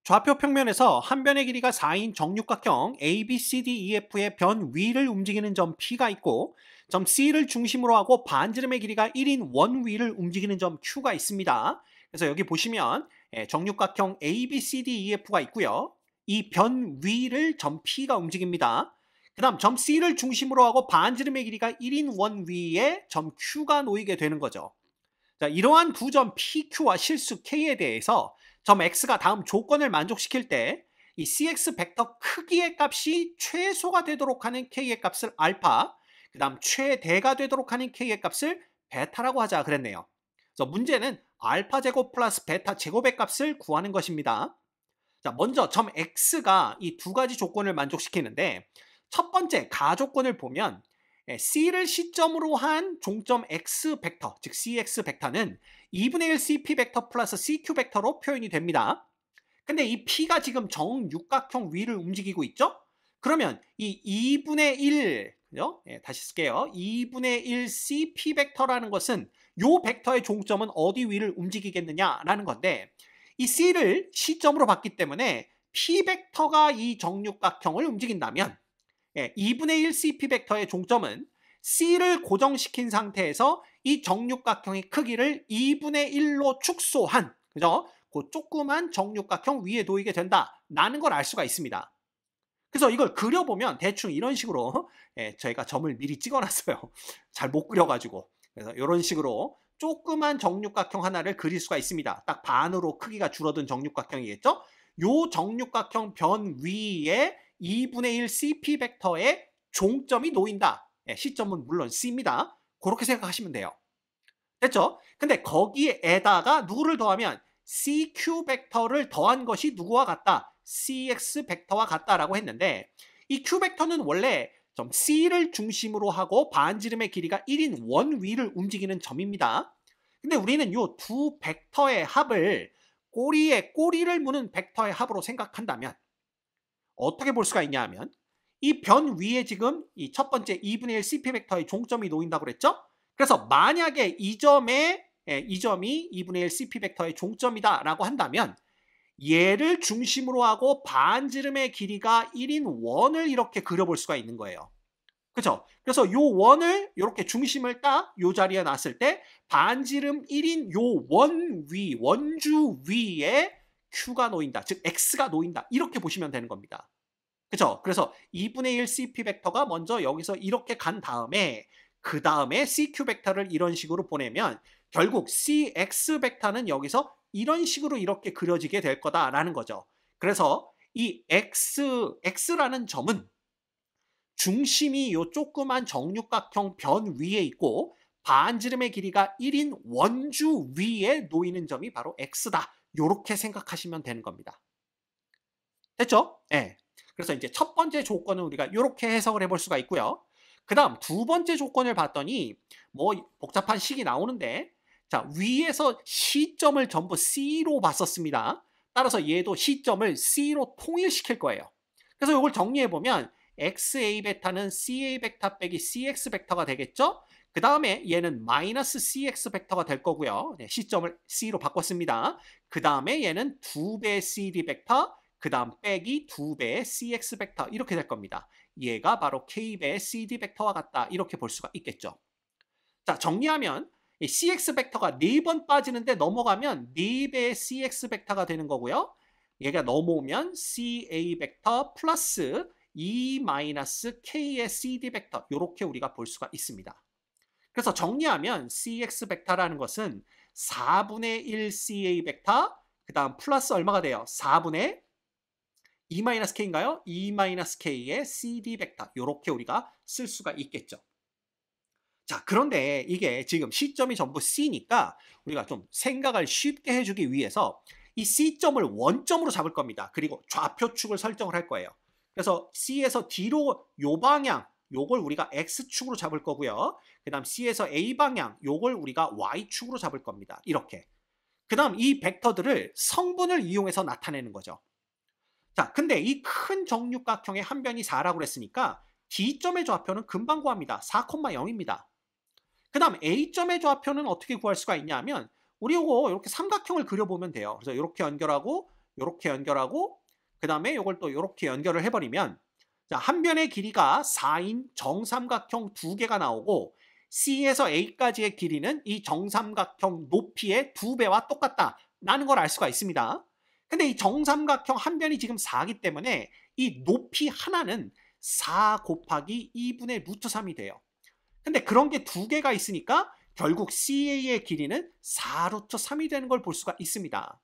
좌표 평면에서 한 변의 길이가 4인 정육각형 ABCDEF의 변 위를 움직이는 점 P가 있고 점 C를 중심으로 하고 반지름의 길이가 1인 원 위를 움직이는 점 Q가 있습니다. 그래서 여기 보시면 정육각형 ABCDEF가 있고요. 이 변 위를 점 P가 움직입니다. 그 다음 점 C를 중심으로 하고 반지름의 길이가 1인 원 위에 점 Q가 놓이게 되는 거죠. 자, 이러한 두 점 PQ와 실수 K에 대해서 점 X가 다음 조건을 만족시킬 때 이 CX 벡터 크기의 값이 최소가 되도록 하는 K의 값을 알파, 그 다음 최대가 되도록 하는 K의 값을 베타라고 하자 그랬네요. 그래서 문제는 알파 제곱 플러스 베타 제곱의 값을 구하는 것입니다. 자, 먼저 점 X가 이 두 가지 조건을 만족시키는데 첫 번째 가조건을 보면 C를 시점으로 한 종점 X 벡터, 즉 CX 벡터는 2분의 1 CP 벡터 플러스 CQ 벡터로 표현이 됩니다. 근데 이 P가 지금 정육각형 위를 움직이고 있죠? 그러면 이 2분의 1, 그죠? 다시 쓸게요. 2분의 1 CP 벡터라는 것은 이 벡터의 종점은 어디 위를 움직이겠느냐라는 건데 이 C를 시점으로 봤기 때문에 P 벡터가 이 정육각형을 움직인다면 2분의 1 CP 벡터의 종점은 C를 고정시킨 상태에서 이 정육각형의 크기를 2분의 1로 축소한, 그죠? 그 조그만 정육각형 위에 놓이게 된다라는 걸 알 수가 있습니다. 그래서 이걸 그려보면 대충 이런 식으로 저희가 점을 미리 찍어놨어요. 잘 못 그려가지고. 그래서 이런 식으로 조그만 정육각형 하나를 그릴 수가 있습니다. 딱 반으로 크기가 줄어든 정육각형이겠죠? 요 정육각형 변 위에 2분의 1 CP 벡터의 종점이 놓인다. 시점은 물론 C입니다. 그렇게 생각하시면 돼요. 됐죠? 근데 거기에다가 누구를 더하면 CQ 벡터를 더한 것이 누구와 같다? CX 벡터와 같다라고 했는데 이 Q 벡터는 원래 점 C를 중심으로 하고 반지름의 길이가 1인 원 위를 움직이는 점입니다. 근데 우리는 이 두 벡터의 합을 꼬리에 꼬리를 무는 벡터의 합으로 생각한다면 어떻게 볼 수가 있냐 하면 이 변 위에 지금 이 첫 번째 2분의 1 CP 벡터의 종점이 놓인다고 그랬죠? 그래서 만약에 이 점이 2분의 1 CP 벡터의 종점이다라고 한다면 얘를 중심으로 하고 반지름의 길이가 1인 원을 이렇게 그려볼 수가 있는 거예요. 그렇죠? 그래서 이 원을 이렇게 중심을 딱 이 자리에 놨을 때 반지름 1인 이 원 위, 원주 위에 Q가 놓인다. 즉 X가 놓인다. 이렇게 보시면 되는 겁니다. 그렇죠? 그래서 2분의 1 CP 벡터가 먼저 여기서 이렇게 간 다음에 그 다음에 CQ 벡터를 이런 식으로 보내면 결국 CX 벡터는 여기서 이런 식으로 이렇게 그려지게 될 거다라는 거죠. 그래서 이 X라는 점은 중심이 요 조그만 정육각형 변 위에 있고 반지름의 길이가 1인 원주 위에 놓이는 점이 바로 X다. 이렇게 생각하시면 되는 겁니다. 됐죠? 네. 그래서 이제 첫 번째 조건은 우리가 이렇게 해석을 해볼 수가 있고요. 그 다음 두 번째 조건을 봤더니 뭐 복잡한 식이 나오는데 자, 위에서 시점을 전부 C로 봤었습니다. 따라서 얘도 시점을 C로 통일시킬 거예요. 그래서 이걸 정리해보면 XA 베타는 CA 벡터 빼기 CX 벡터가 되겠죠? 그 다음에 얘는 마이너스 CX 벡터가 될 거고요. 네, 시점을 C로 바꿨습니다. 그 다음에 얘는 2배 CD 벡터, 그 다음 빼기 2배의 CX 벡터 이렇게 될 겁니다. 얘가 바로 K배의 CD 벡터와 같다. 이렇게 볼 수가 있겠죠. 자, 정리하면 CX 벡터가 4번 빠지는데 넘어가면 4배의 CX 벡터가 되는 거고요. 얘가 넘어오면 CA 벡터 플러스 E-K의 CD 벡터 이렇게 우리가 볼 수가 있습니다. 그래서 정리하면 CX 벡터라는 것은 4분의 1 CA 벡터 그 다음 플러스 얼마가 돼요? 4분의 E-K인가요? E-K의 CD 벡터 이렇게 우리가 쓸 수가 있겠죠. 자, 그런데 이게 지금 시점이 전부 C니까 우리가 좀 생각을 쉽게 해주기 위해서 이 C점을 원점으로 잡을 겁니다. 그리고 좌표축을 설정을 할 거예요. 그래서 C에서 D로 요 방향, 요걸 우리가 X축으로 잡을 거고요. 그 다음 C에서 A 방향, 요걸 우리가 Y축으로 잡을 겁니다. 이렇게. 그 다음 이 벡터들을 성분을 이용해서 나타내는 거죠. 자, 근데 이 큰 정육각형의 한 변이 4라고 그랬으니까 D점의 좌표는 금방 구합니다. 4,0입니다. 그 다음 A점의 좌표는 어떻게 구할 수가 있냐 하면 우리 이거 이렇게 삼각형을 그려보면 돼요. 그래서 이렇게 연결하고 요렇게 연결하고 그 다음에 요걸 또 요렇게 연결을 해버리면 자, 한 변의 길이가 4인 정삼각형 두 개가 나오고 C에서 A까지의 길이는 이 정삼각형 높이의 2배와 똑같다라는 걸 알 수가 있습니다. 근데 이 정삼각형 한 변이 지금 4기 때문에 이 높이 하나는 4 곱하기 2분의 루트 3이 돼요. 근데 그런 게 두 개가 있으니까 결국 CA의 길이는 4 루트 3이 되는 걸 볼 수가 있습니다.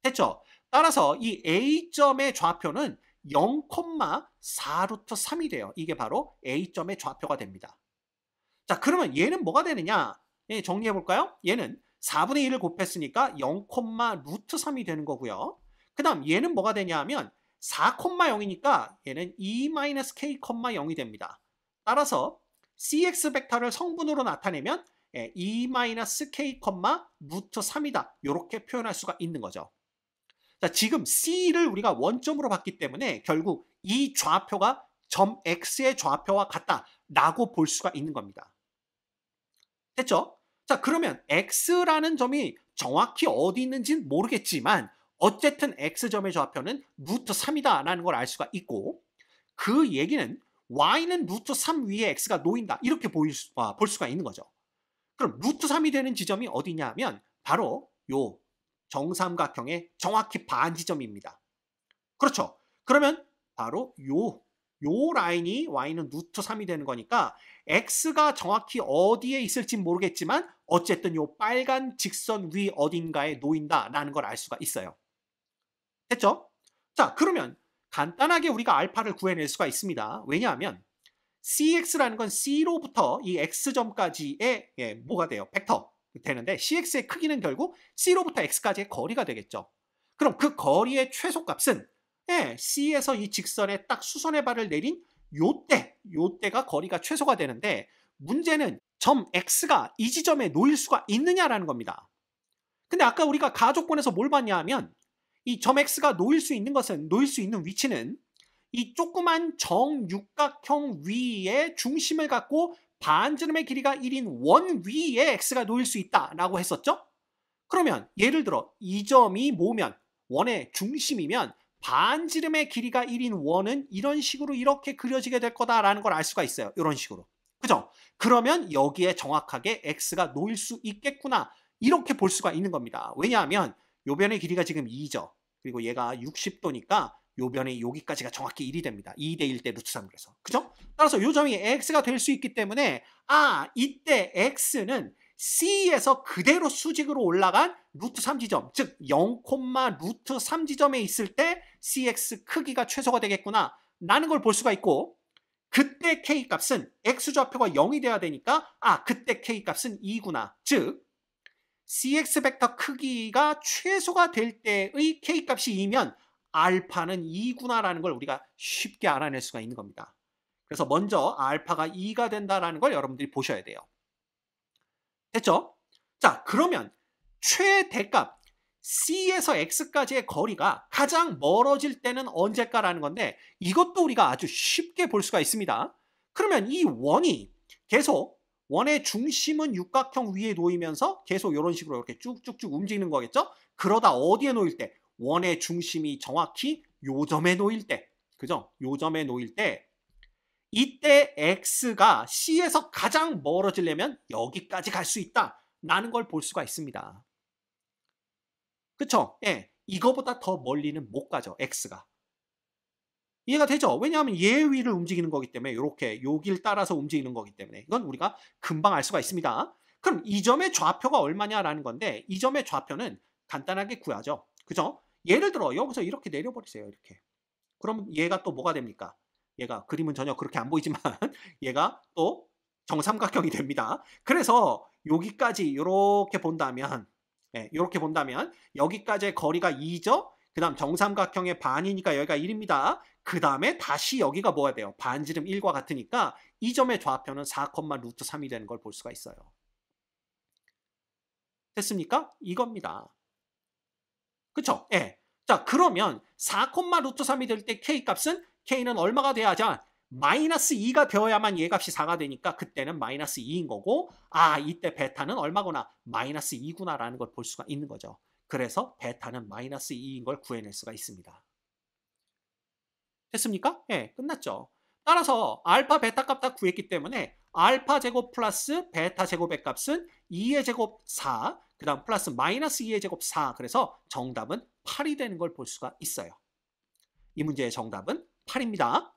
됐죠? 따라서 이 A점의 좌표는 0,4 루트 3이 돼요. 이게 바로 A점의 좌표가 됩니다. 자, 그러면 얘는 뭐가 되느냐? 예, 정리해 볼까요? 얘는 4분의 1을 곱했으니까 0, 루트 3이 되는 거고요. 그 다음 얘는 뭐가 되냐 하면 4,0이니까 얘는 2-k,0이 됩니다. 따라서 cx 벡터를 성분으로 나타내면 2-k, 루트 3이다. 이렇게 표현할 수가 있는 거죠. 자, 지금 C를 우리가 원점으로 봤기 때문에 결국 이 좌표가 점 X의 좌표와 같다라고 볼 수가 있는 겁니다. 됐죠? 자, 그러면 X라는 점이 정확히 어디 있는지는 모르겠지만 어쨌든 X점의 좌표는 루트 3이다라는 걸 알 수가 있고 그 얘기는 Y는 루트 3 위에 X가 놓인다. 이렇게 볼 수가 있는 거죠. 그럼 루트 3이 되는 지점이 어디냐 하면 바로 요 정삼각형의 정확히 반 지점입니다. 그렇죠. 그러면 바로 요 라인이 Y는 루트 3이 되는 거니까 X가 정확히 어디에 있을지 모르겠지만 어쨌든 요 빨간 직선 위 어딘가에 놓인다라는 걸 알 수가 있어요. 됐죠? 자, 그러면 간단하게 우리가 알파를 구해낼 수가 있습니다. 왜냐하면 CX라는 건 C로부터 이 X점까지의 뭐가 돼요? 벡터 되는데 CX의 크기는 결국 C로부터 X까지의 거리가 되겠죠. 그럼 그 거리의 최소값은 C에서 이 직선에 딱 수선의 발을 내린 요때가 거리가 최소가 되는데 문제는 점 X가 이 지점에 놓일 수가 있느냐라는 겁니다. 근데 아까 우리가 가족권에서 뭘 봤냐 하면 이 점 X가 놓일 수 있는 위치는 이 조그만 정육각형 위에 중심을 갖고 반지름의 길이가 1인 원 위에 X가 놓일 수 있다라고 했었죠? 그러면 예를 들어 이 점이 뭐면 원의 중심이면 반지름의 길이가 1인 원은 이런 식으로 이렇게 그려지게 될 거다라는 걸 알 수가 있어요. 이런 식으로. 그죠? 그러면 여기에 정확하게 X가 놓일 수 있겠구나. 이렇게 볼 수가 있는 겁니다. 왜냐하면 요 변의 길이가 지금 2죠. 그리고 얘가 60도니까 요 변의 여기까지가 정확히 1이 됩니다. 2대 1대 루트 3 그래서. 그죠? 따라서 요 점이 X가 될 수 있기 때문에 이때 X는 C에서 그대로 수직으로 올라간 루트 3지점, 즉 0, 루트 3지점에 있을 때 CX 크기가 최소가 되겠구나 라는 걸 볼 수가 있고 그때 K값은 X좌표가 0이 돼야 되니까 그때 K값은 2구나. 즉 CX 벡터 크기가 최소가 될 때의 K값이 2면 알파는 2구나라는 걸 우리가 쉽게 알아낼 수가 있는 겁니다. 그래서 먼저 알파가 2가 된다라는 걸 여러분들이 보셔야 돼요. 됐죠? 자, 그러면 최대값 C에서 X까지의 거리가 가장 멀어질 때는 언제일까라는 건데 이것도 우리가 아주 쉽게 볼 수가 있습니다. 그러면 이 원이 계속 원의 중심은 육각형 위에 놓이면서 계속 이런 식으로 이렇게 쭉쭉쭉 움직이는 거겠죠? 그러다 어디에 놓일 때? 원의 중심이 정확히 요 점에 놓일 때, 그죠? 요 점에 놓일 때 이때 X가 C에서 가장 멀어지려면 여기까지 갈 수 있다라는 걸 볼 수가 있습니다. 그쵸? 예, 이거보다 더 멀리는 못 가죠, X가. 이해가 되죠? 왜냐하면 얘 위를 움직이는 거기 때문에 이렇게 여길 따라서 움직이는 거기 때문에 이건 우리가 금방 알 수가 있습니다. 그럼 이 점의 좌표가 얼마냐라는 건데 이 점의 좌표는 간단하게 구하죠. 그죠? 예를 들어 여기서 이렇게 내려버리세요. 이렇게. 그럼 얘가 또 뭐가 됩니까? 얘가 그림은 전혀 그렇게 안 보이지만 얘가 또 정삼각형이 됩니다. 그래서 여기까지 이렇게 본다면 이렇게 본다면 여기까지의 거리가 2죠. 그 다음 정삼각형의 반이니까 여기가 1입니다. 그 다음에 다시 여기가 뭐가 돼요? 반지름 1과 같으니까 이 점의 좌표는 4, 루트 3이 되는 걸 볼 수가 있어요. 됐습니까? 이겁니다. 그쵸? 예. 자, 그러면 4, 루트 3이 될 때 K값은 K는 얼마가 돼야지? 마이너스 2가 되어야만 얘 값이 4가 되니까 그때는 마이너스 2인 거고 이때 베타는 얼마구나? 마이너스 2구나 라는 걸 볼 수가 있는 거죠. 그래서 베타는 마이너스 2인 걸 구해낼 수가 있습니다. 됐습니까? 예, 끝났죠. 따라서 알파, 베타 값 다 구했기 때문에 알파 제곱 플러스 베타 제곱의 값은 2의 제곱 4, 그 다음 플러스 마이너스 2의 제곱 4. 그래서 정답은 8이 되는 걸 볼 수가 있어요. 이 문제의 정답은 8입니다.